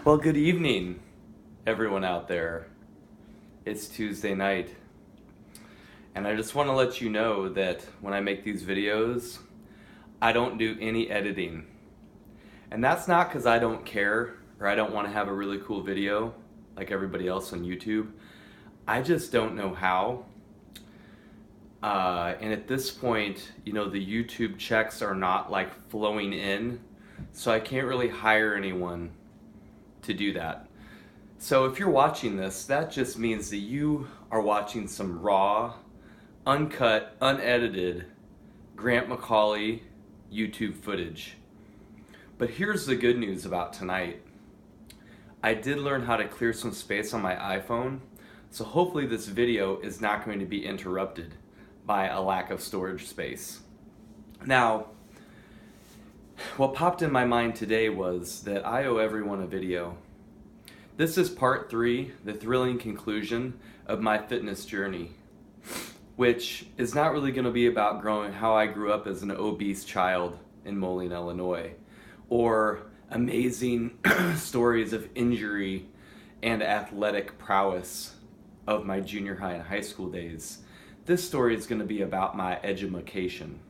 Well, good evening, everyone out there. It's Tuesday night, and I just want to let you know that when I make these videos, I don't do any editing. And that's not because I don't care or I don't want to have a really cool video like everybody else on YouTube. I just don't know how. And at this point, the YouTube checks are not like flowing in, so I can't really hire anyone to do that. So if you're watching this, that just means that you are watching some raw, uncut, unedited Grant McCauley YouTube footage. But here's the good news about tonight. I did learn how to clear some space on my iPhone, so hopefully this video is not going to be interrupted by a lack of storage space. Now, what popped in my mind today was that I owe everyone a video. This is part 3, the thrilling conclusion of my fitness journey, which is not really going to be about how I grew up as an obese child in Moline, Illinois, or amazing stories of injury and athletic prowess of my junior high and high school days. This story is going to be about my edumacation,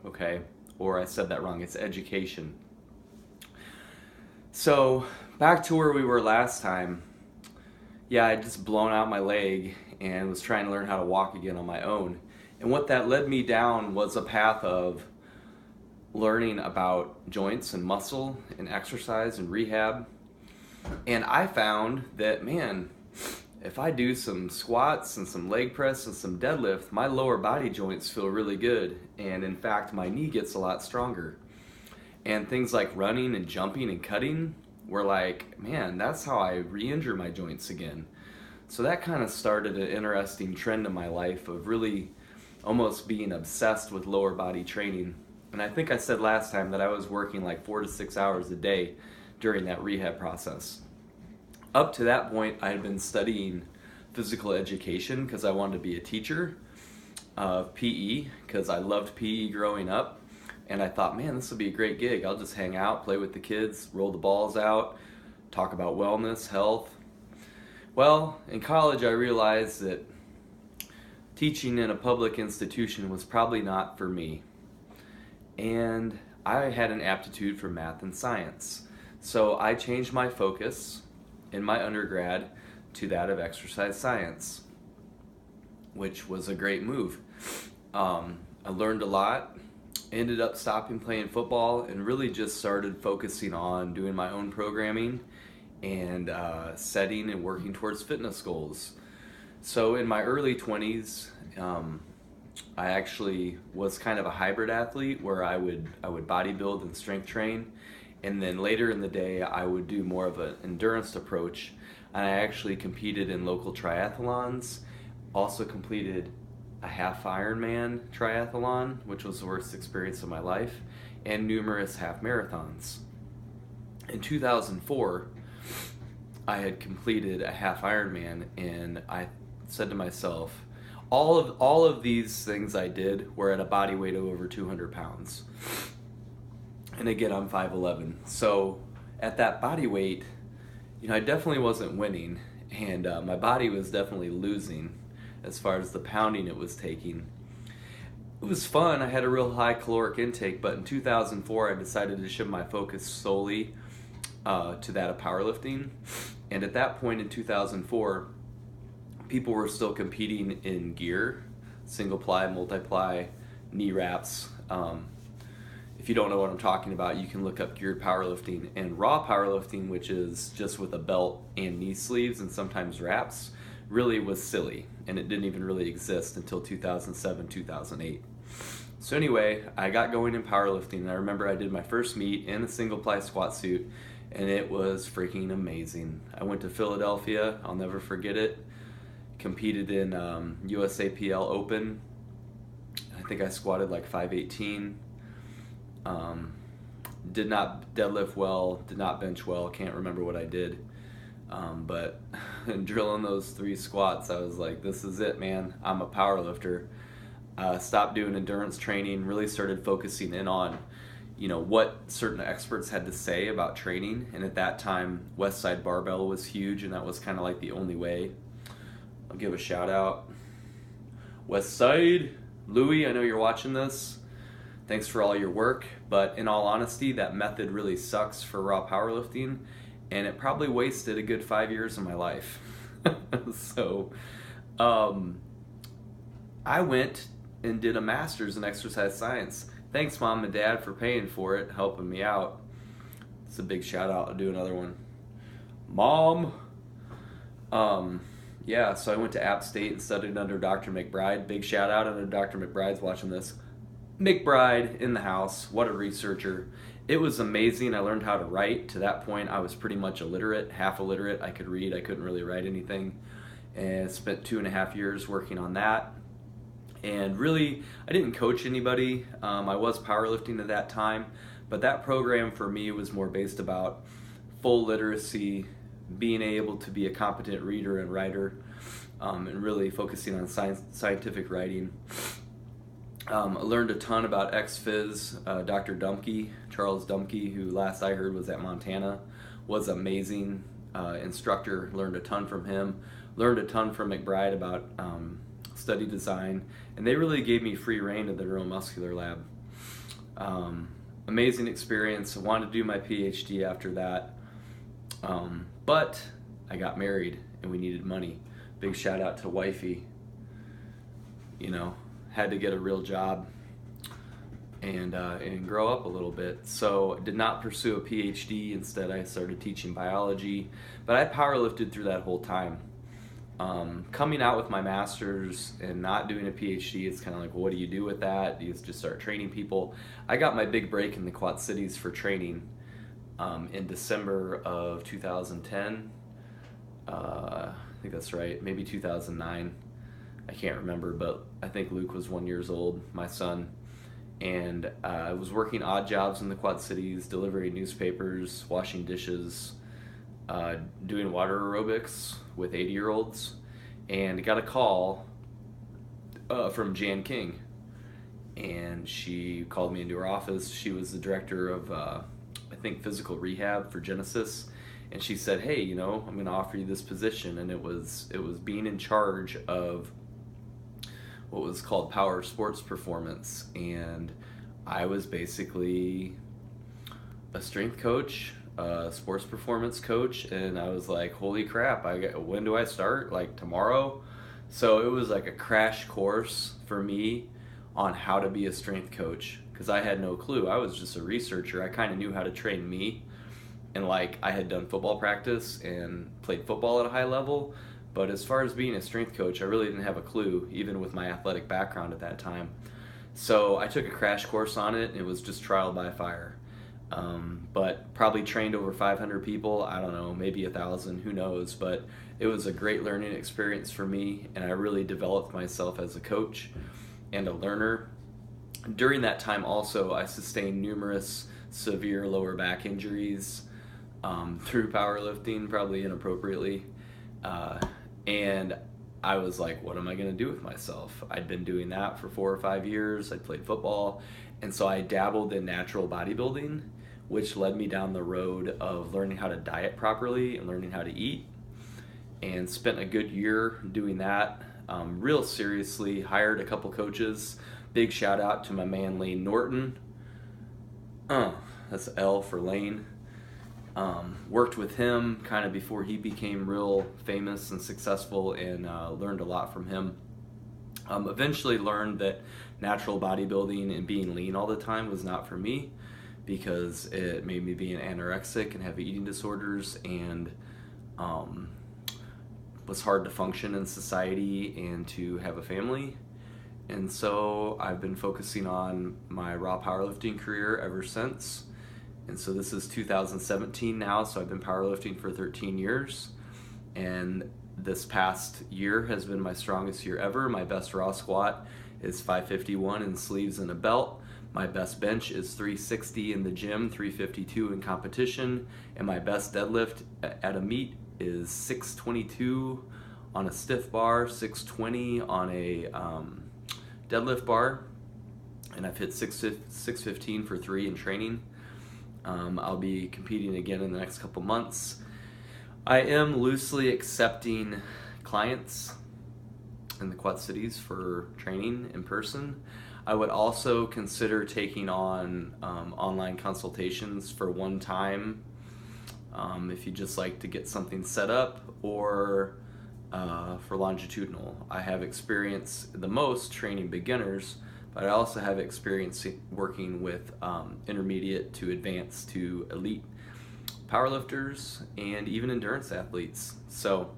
okay? Or I said that wrong, it's education. So, back to where we were last time. Yeah, I'd just blown out my leg and was trying to learn how to walk again on my own. And what that led me down was a path of learning about joints and muscle and exercise and rehab. And I found that, man, if I do some squats and some leg press and some deadlift, my lower body joints feel really good. And in fact, my knee gets a lot stronger. And things like running and jumping and cutting were like, man, that's how I re-injure my joints again. So that kind of started an interesting trend in my life of really almost being obsessed with lower body training. And I think I said last time that I was working like 4 to 6 hours a day during that rehab process. Up to that point, I had been studying physical education because I wanted to be a teacher of PE because I loved PE growing up. And I thought, man, this would be a great gig. I'll just hang out, play with the kids, roll the balls out, talk about wellness, health. Well, in college I realized that teaching in a public institution was probably not for me. And I had an aptitude for math and science. So I changed my focus in my undergrad to that of exercise science, which was a great move. I learned a lot. Ended up stopping playing football and really just started focusing on doing my own programming and setting and working towards fitness goals. So in my early 20s, I actually was kind of a hybrid athlete where I would bodybuild and strength train, and then later in the day I would do more of an endurance approach, and I actually competed in local triathlons, also completed a half Ironman triathlon, which was the worst experience of my life, and numerous half marathons. In 2004, I had completed a half Ironman, and I said to myself, all of these things I did were at a body weight of over 200 pounds. And again, I'm 5'11". So at that body weight, I definitely wasn't winning, and my body was definitely losing as far as the pounding it was taking. It was fun. I had a real high caloric intake, but in 2004 I decided to shift my focus solely to that of powerlifting. And at that point in 2004, people were still competing in gear, single ply, multi-ply, knee wraps. If you don't know what I'm talking about, you can look up geared powerlifting. And raw powerlifting, which is just with a belt and knee sleeves and sometimes wraps, really was silly, and it didn't even really exist until 2007, 2008. So anyway, I got going in powerlifting, and I remember I did my first meet in a single ply squat suit, and it was freaking amazing. I went to Philadelphia, I'll never forget it, competed in USAPL Open. I think I squatted like 518. Did not deadlift well, did not bench well, can't remember what I did. But drilling those 3 squats, I was like, this is it, man. I'm a power lifter. Stopped doing endurance training, really started focusing in on, what certain experts had to say about training. And at that time, Westside Barbell was huge, and that was kind of like the only way. I'll give a shout out. Westside, Louie, I know you're watching this. Thanks for all your work, but in all honesty, that method really sucks for raw powerlifting, and it probably wasted a good 5 years of my life. So, I went and did a master's in exercise science. Thanks, Mom and Dad, for paying for it, helping me out. It's a big shout out. I'll do another one. Mom. Yeah, so I went to App State and studied under Dr. McBride. Big shout out. I know Dr. McBride's watching this. McBride in the house. What a researcher. It was amazing. I learned how to write. To that point, I was pretty much illiterate, half illiterate. I could read. I couldn't really write anything. And spent 2.5 years working on that. And really, I didn't coach anybody. I was powerlifting at that time, but that program for me was more based about full literacy, being able to be a competent reader and writer, and really focusing on scientific writing. I learned a ton about ex-phys. Dr. Dumke, Charles Dumke, who last I heard was at Montana, was amazing instructor. Learned a ton from him. Learned a ton from McBride about study design, and they really gave me free reign of the neuromuscular lab. Amazing experience. I wanted to do my PhD after that, but I got married and we needed money. Big shout out to wifey. Had to get a real job and grow up a little bit. So I did not pursue a PhD. Instead, I started teaching biology, but I powerlifted through that whole time. Coming out with my master's and not doing a PhD, it's kind of like, well, what do you do with that? Do you just start training people? I got my big break in the Quad Cities for training in December of 2010. I think that's right, maybe 2009. I can't remember, but I think Luke was 1 year old, my son. And I was working odd jobs in the Quad Cities, delivering newspapers, washing dishes, doing water aerobics with 80-year-olds, and got a call from Jan King, and she called me into her office. She was the director of I think physical rehab for Genesis, and she said, hey, I'm going to offer you this position. And it was being in charge of what was called Power Sports Performance, and I was basically a strength coach, sports performance coach, and I was like, holy crap, when do I start? Like tomorrow? So it was like a crash course for me on how to be a strength coach, because I had no clue. I was just a researcher. I kind of knew how to train me, and like I had done football practice and played football at a high level, but as far as being a strength coach, I really didn't have a clue, even with my athletic background at that time. So I took a crash course on it, and it was just trial by fire. But probably trained over 500 people, I don't know, maybe 1,000, who knows, but it was a great learning experience for me, and I really developed myself as a coach and a learner. During that time also, I sustained numerous severe lower back injuries through powerlifting, probably inappropriately, and I was like, what am I going to do with myself? I'd been doing that for 4 or 5 years. I played football, and so I dabbled in natural bodybuilding, which led me down the road of learning how to diet properly and learning how to eat, and spent a good year doing that real seriously. Hired a couple coaches. Big shout out to my man Lane Norton. That's L for Lane. Worked with him kind of before he became real famous and successful, and learned a lot from him. Eventually learned that natural bodybuilding and being lean all the time was not for me, because it made me be an anorexic and have eating disorders, and was hard to function in society and to have a family. And so I've been focusing on my raw powerlifting career ever since. And so this is 2017 now, so I've been powerlifting for 13 years. And this past year has been my strongest year ever. My best raw squat is 551 in sleeves and a belt. My best bench is 360 in the gym, 352 in competition. And my best deadlift at a meet is 622 on a stiff bar, 620 on a deadlift bar. And and I've hit 615 for 3 in training. I'll be competing again in the next couple months. I am loosely accepting clients in the Quad Cities for training in person. I would also consider taking on online consultations for one time, if you just like to get something set up, or for longitudinal. I have experience the most training beginners, but I also have experience working with intermediate to advanced to elite powerlifters and even endurance athletes. So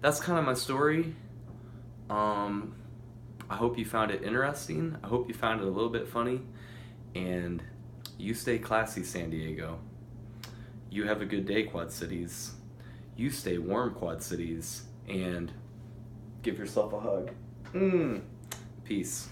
that's kind of my story. I hope you found it interesting. I hope you found it a little bit funny. And you stay classy, San Diego. You have a good day, Quad Cities. You stay warm, Quad Cities. And give yourself a hug. Peace.